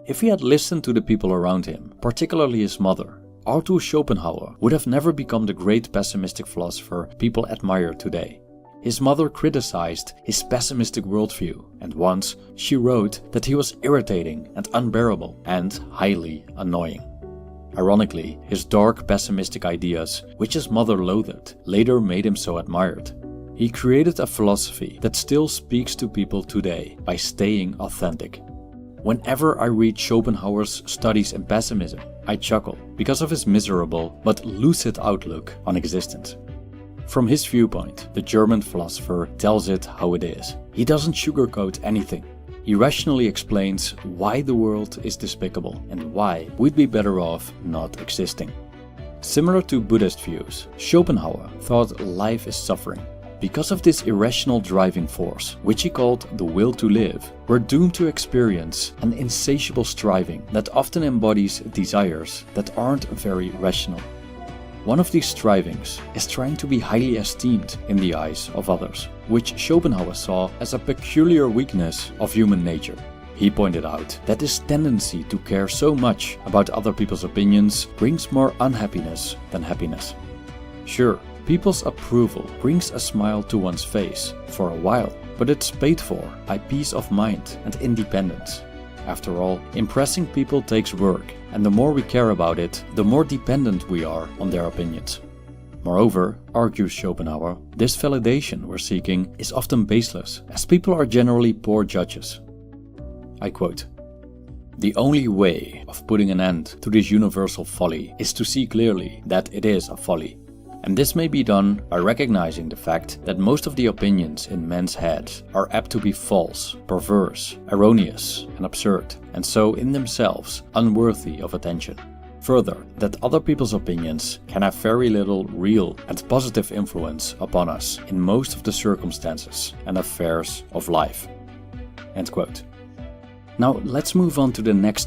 If he had listened to the people around him, particularly his mother, Arthur Schopenhauer would have never become the great pessimistic philosopher people admire today. His mother criticized his pessimistic worldview, and once she wrote that he was irritating and unbearable and highly annoying. Ironically, his dark pessimistic ideas, which his mother loathed, later made him so admired. He created a philosophy that still speaks to people today by staying authentic. Whenever I read Schopenhauer's Studies in Pessimism, I chuckle because of his miserable but lucid outlook on existence. From his viewpoint, the German philosopher tells it how it is. He doesn't sugarcoat anything. He rationally explains why the world is despicable and why we'd be better off not existing. Similar to Buddhist views, Schopenhauer thought life is suffering. Because of this irrational driving force, which he called the will to live, we're doomed to experience an insatiable striving that often embodies desires that aren't very rational. One of these strivings is trying to be highly esteemed in the eyes of others, which Schopenhauer saw as a peculiar weakness of human nature. He pointed out that this tendency to care so much about other people's opinions brings more unhappiness than happiness. Sure, people's approval brings a smile to one's face for a while, but it's paid for by peace of mind and independence. After all, impressing people takes work, and the more we care about it, the more dependent we are on their opinions. Moreover, argues Schopenhauer, this validation we're seeking is often baseless, as people are generally poor judges. I quote, "The only way of putting an end to this universal folly is to see clearly that it is a folly. And this may be done by recognizing the fact that most of the opinions in men's heads are apt to be false, perverse, erroneous, and absurd, and so in themselves unworthy of attention. Further, that other people's opinions can have very little real and positive influence upon us in most of the circumstances and affairs of life." End quote. Now let's move on to the next